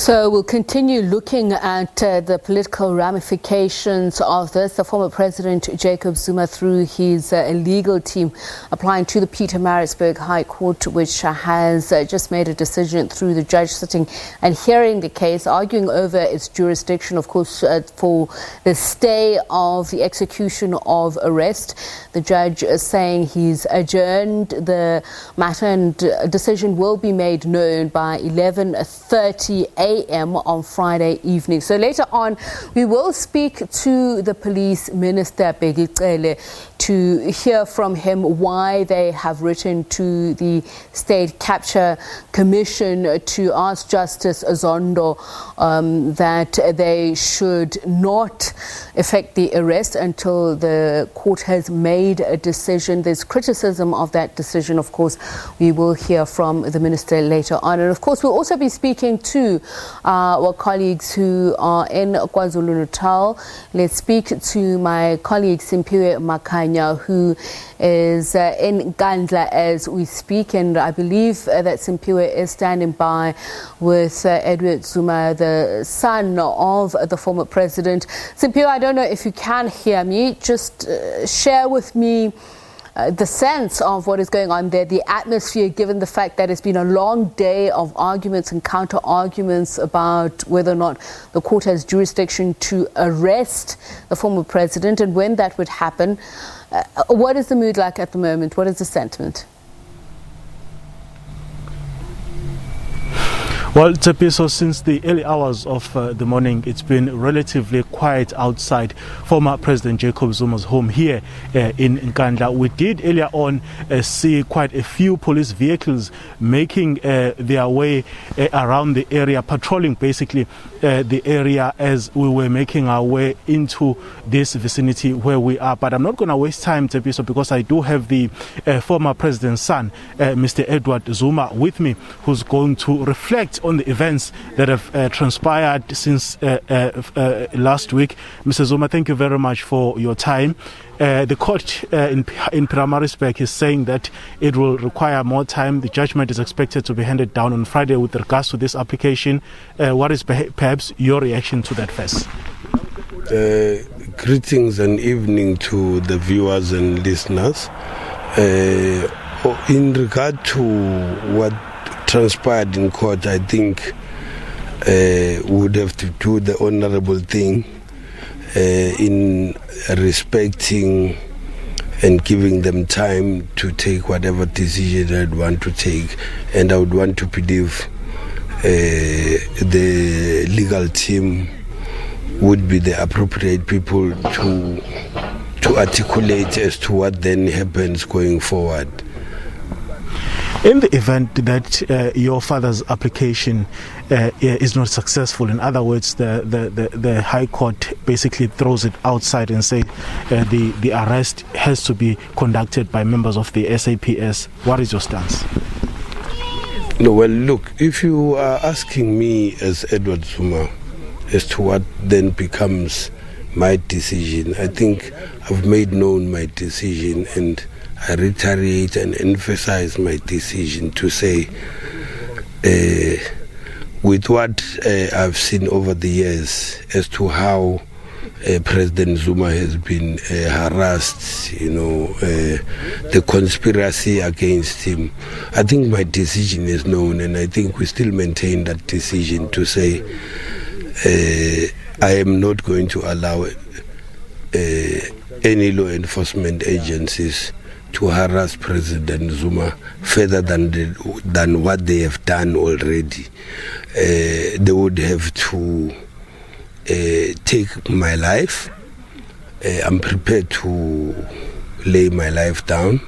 So we'll continue looking at the political ramifications of this. The former president, Jacob Zuma, through his legal team, applying to the Pietermaritzburg High Court, which has just made a decision through the judge sitting and hearing the case, arguing over its jurisdiction, of course, for the stay of the execution of arrest. The judge is saying he's adjourned the matter and a decision will be made known by 11:30 a.m. on Friday evening. So later on, we will speak to the police minister, Begicele, to hear from him why they have written to the State Capture Commission to ask Justice Zondo that they should not effect the arrest until the court has made a decision. There's criticism of that decision, of course. We will hear from the minister later on. And of course, we'll also be speaking to our colleagues who are in KwaZulu-Natal. Let's speak to my colleague Simphiwe Makhanya, who is in Nkandla as we speak, and I believe that Simphiwe is standing by with Edward Zuma, the son of the former president. Simphiwe, I don't know if you can hear me. Just share with me the sense of what is going on there, the atmosphere, given the fact that it's been a long day of arguments and counter-arguments about whether or not the court has jurisdiction to arrest the former president and when that would happen. What is the mood like at the moment? What is the sentiment? Well, Tsepiso, since the early hours of the morning, it's been relatively quiet outside former President Jacob Zuma's home here in Nkandla. We did earlier on see quite a few police vehicles making their way around the area, patrolling basically the area as we were making our way into this vicinity where we are. But I'm not going to waste time, Tsepiso, because I do have the former president's son, Mr. Edward Zuma, with me, who's going to reflect on the events that have transpired since last week. Mr. Zuma, thank you very much for your time. The court in Pietermaritzburg is saying that it will require more time. The judgment is expected to be handed down on Friday with regards to this application. What is perhaps your reaction to that first? Greetings and evening to the viewers and listeners. In regard to what transpired in court, I think would have to do the honorable thing in respecting and giving them time to take whatever decision they'd want to take. And I would want to believe the legal team would be the appropriate people to articulate as to what then happens going forward. In the event that your father's application is not successful, in other words, the High Court basically throws it outside and say the arrest has to be conducted by members of the SABC, what is your stance? No, well, look, if you are asking me as Edward Zuma as to what then becomes my decision, I think I've made known my decision, and I reiterate and emphasize my decision to say, with what I've seen over the years as to how President Zuma has been harassed, the conspiracy against him, I think my decision is known, and I think we still maintain that decision to say I am not going to allow any law enforcement agencies to harass President Zuma further than what they have done already. They would have to take my life. I'm prepared to lay my life down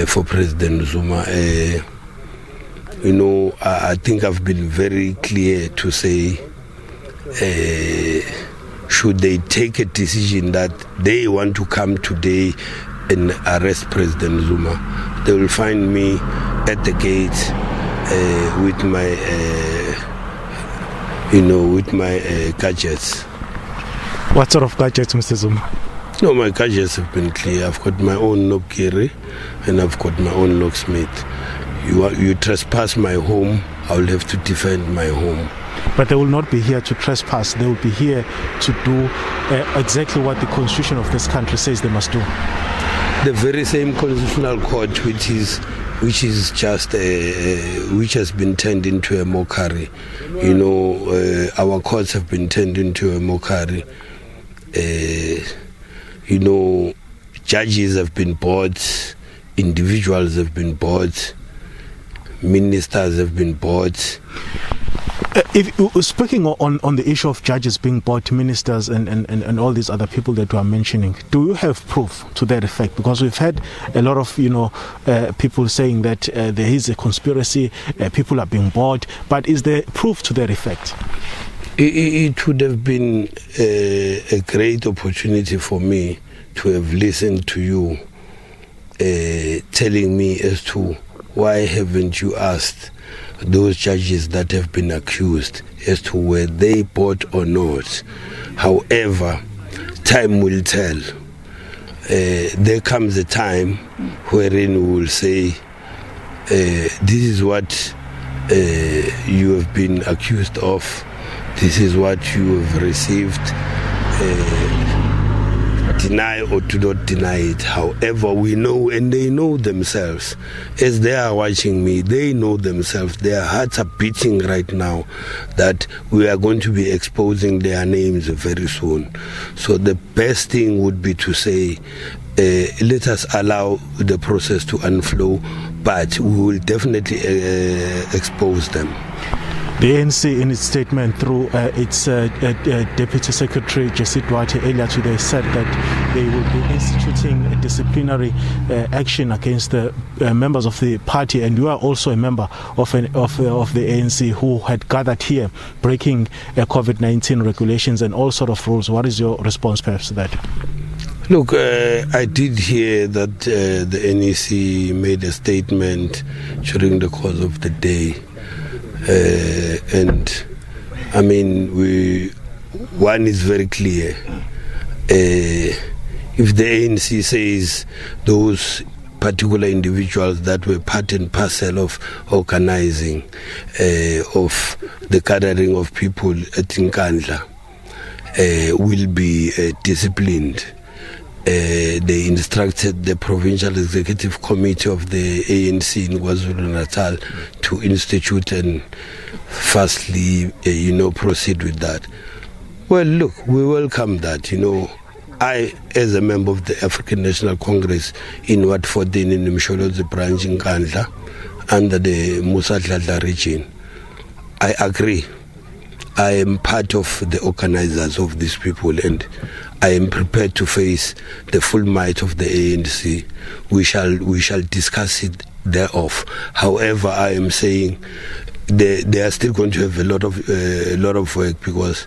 for President Zuma. I think I've been very clear to say, should they take a decision that they want to come today and arrest President Zuma, they will find me at the gate with my gadgets. What sort of gadgets, Mr. Zuma? No, my gadgets have been clear. I've got my own lockgear and I've got my own locksmith. You trespass my home, I will have to defend my home. But they will not be here to trespass. They will be here to do exactly what the constitution of this country says they must do. The very same constitutional court which has been turned into a mockery. Our courts have been turned into a mockery. Judges have been bought, individuals have been bought, ministers have been bought. Speaking on the issue of judges being bought, ministers and all these other people that you are mentioning, do you have proof to that effect? Because we've had a lot of people saying that there is a conspiracy, people are being bought, but is there proof to that effect? It would have been a great opportunity for me to have listened to you telling me as to why haven't you asked those judges that have been accused as to were they bought or not. However, time will tell. There comes a time wherein we will say, this is what you have been accused of, this is what you have received. Deny or do not deny it. However, we know, and they know themselves, as they are watching me, they know themselves, their hearts are beating right now that we are going to be exposing their names very soon. So the best thing would be to say, let us allow the process to unflow, but we will definitely expose them. The ANC, in its statement through its Deputy Secretary Jessie Duarte earlier today, said that they will be instituting a disciplinary action against the members of the party, and you are also a member of the ANC who had gathered here, breaking COVID-19 regulations and all sort of rules. What is your response, perhaps, to that? Look, I did hear that the NEC made a statement during the course of the day. And I mean, one is very clear. If the ANC says those particular individuals that were part and parcel of organizing of the gathering of people at Nkandla will be disciplined, they instructed the Provincial Executive Committee of the ANC in KwaZulu-Natal to institute and firstly, proceed with that. Well, look, we welcome that. I, as a member of the African National Congress in Ward 14 in the Msholozi branch in Nkandla, under the Musa Dladla region, I agree. I am part of the organizers of these people, and I am prepared to face the full might of the ANC. We shall discuss it thereof. However, I am saying they are still going to have a lot of work, because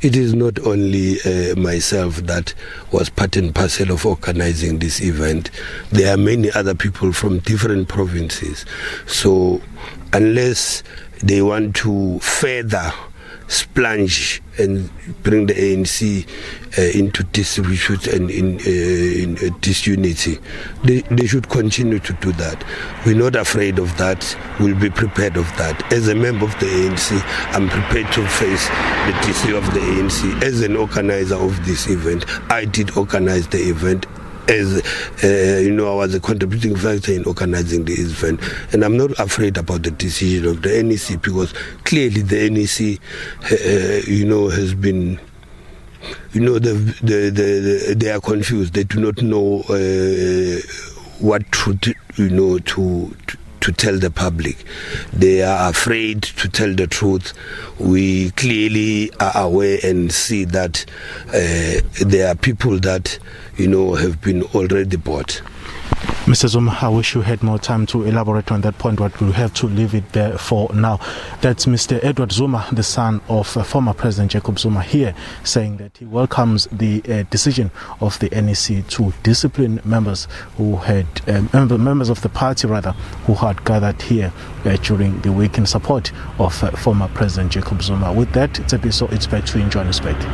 it is not only myself that was part and parcel of organizing this event. There are many other people from different provinces. So unless they want to further splunge and bring the ANC into disrepute and in disunity, they should continue to do that. We're not afraid of that. We'll be prepared of that. As a member of the ANC, I'm prepared to face the DC of the ANC. As an organizer of this event, I did organize the event. As I was a contributing factor in organizing the event, and I'm not afraid about the decision of the NEC, because clearly the NEC, has been, they are confused. They do not know what truth, to tell the public. They are afraid to tell the truth. We clearly are aware and see that there are people that have been already bought. Mr. Zuma, I wish you had more time to elaborate on that point, but we'll have to leave it there for now. That's Mr. Edward Zuma, the son of former President Jacob Zuma, here saying that he welcomes the decision of the NEC to discipline members who had members of the party who had gathered here during the week in support of former President Jacob Zuma. With that, it's back to you in Johannesburg.